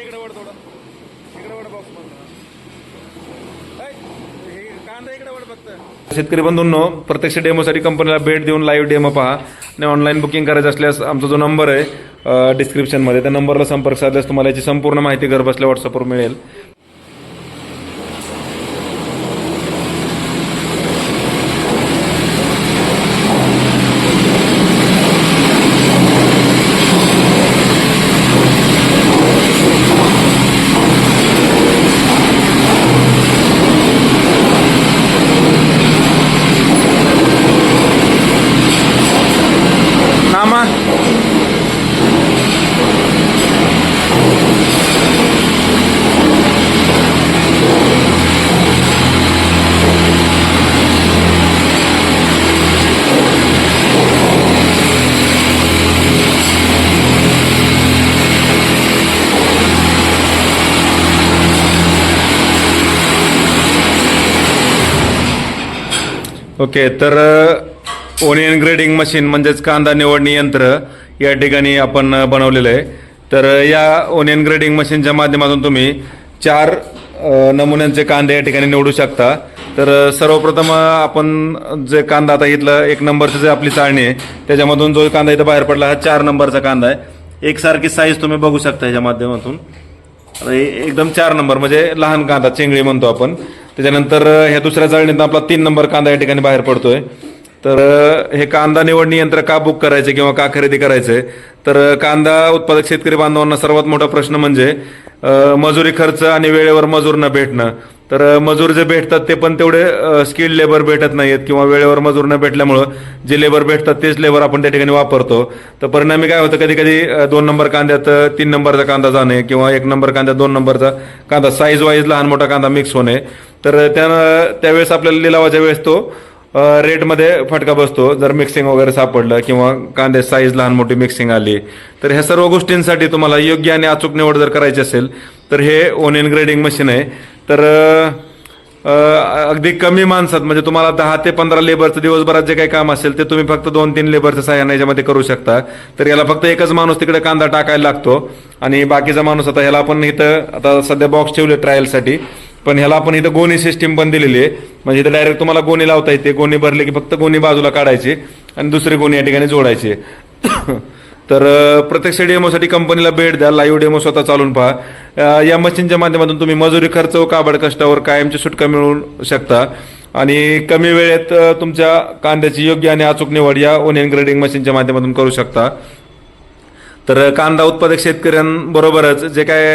इकडे वळ थोडं, इकडे वळ बॉक्स मधून. हे कांदा इकडे वळ फक्त. शेतकरी बंधूंनो, प्रत्यक्ष डेमोसाठी कंपनीला भेट देऊन लाईव्ह डेमो पहा आणि ऑनलाईन बुकिंग करायचं असल्यास आमचा जो नंबर आहे डिस्क्रिप्शनमध्ये त्या नंबरला संपर्क साधल्यास तुम्हाला याची संपूर्ण माहिती घरबसल्या व्हॉट्सअपवर मिळेल. नामा ओके. तर ओनियन ग्रेडिंग मशीन म्हणजेच कांदा निवडणी यंत्र या ठिकाणी आपण बनवलेलं आहे. तर या ओनियन ग्रेडिंग मशीनच्या माध्यमातून तुम्ही 4 नमुन्यांचे कांदे या ठिकाणी निवडू शकता. तर सर्वप्रथम आपण जे कांदा आता इथलं 1 नंबरचं जे आपली चाळणी आहे त्याच्यामधून जो कांदा इथं बाहेर पडला हा 4 नंबरचा कांदा आहे. एकसारखी साईज तुम्ही बघू शकता ह्याच्या माध्यमातून. एकदम 4 नंबर म्हणजे लहान कांदा चिंगळी म्हणतो आपण. त्याच्यानंतर ह्या दुसऱ्या चाळणीतून आपला 3 नंबर कांदा या ठिकाणी बाहेर पडतोय. तर हे कांदा निवडणी यंत्र का बुक करायचे किंवा का खरेदी करायचे, तर कांदा उत्पादक शेतकरी बांधवांना सर्वात मोठा प्रश्न म्हणजे मजुरी खर्च आणि वेळेवर मजूर न भेटणं. तर मजूर जे भेटतात ते पण तेवढे स्किल्ड लेबर भेटत नाहीत किंवा वेळेवर मजूर न भेटल्यामुळं जे लेबर भेटतात तेच लेबर आपण त्या ठिकाणी वापरतो. तर परिणामी काय होतं, कधी कधी 2 नंबर कांद्यात 3 नंबरचा कांदा जाणे किंवा 1 नंबर कांद्यात 2 नंबरचा कांदा साईज वाईज लहान मोठा कांदा मिक्स होणे. तर त्यावेळेस आपल्याला लिलावाच्या वेळेस तो रेटमध्ये फटका बसतो जर मिक्सिंग वगैरे सापडलं किंवा कांदे साईज लहान मोठी मिक्सिंग आली. तर ह्या सर्व गोष्टींसाठी तुम्हाला योग्य आणि अचूक निवड जर करायची असेल तर हे ओनियन ग्रेडिंग मशीन आहे. तर अगदी कमी माणसात म्हणजे तुम्हाला 10 ते 15 लेबरचं दिवसभरात जे काही काम असेल ते तुम्ही फक्त 2-3 लेबरचं सहाय्याने याच्यामध्ये करू शकता. तर याला फक्त एकच माणूस तिकडे कांदा टाकायला लागतो आणि बाकीचा माणूस आता ह्याला आपण इथं आता सध्या बॉक्स ठेवले ट्रायलसाठी, पण ह्याला आपण इथं गोणी सिस्टीम पण दिलेली आहे. म्हणजे इथं डायरेक्ट तुम्हाला गोणी लावता येते. गोणी भरली की फक्त गोणी बाजूला काढायची आणि दुसरी गोणी या ठिकाणी जोडायची. तर प्रत्यक्ष डेमोसाठी कंपनीला भेट द्या, लाईव्ह डेमो स्वतः चालून पहा. या मशीनच्या माध्यमातून तुम्ही मजुरी खर्च व काबड कष्टावर कायमची सुटका मिळवू शकता आणि कमी वेळेत तुमच्या कांद्याची योग्य आणि अचूक निवड या ओनियन ग्रेडिंग मशीनच्या माध्यमातून करू शकता. तर कांदा उत्पादक शेतकऱ्यांबरोबरच जे काय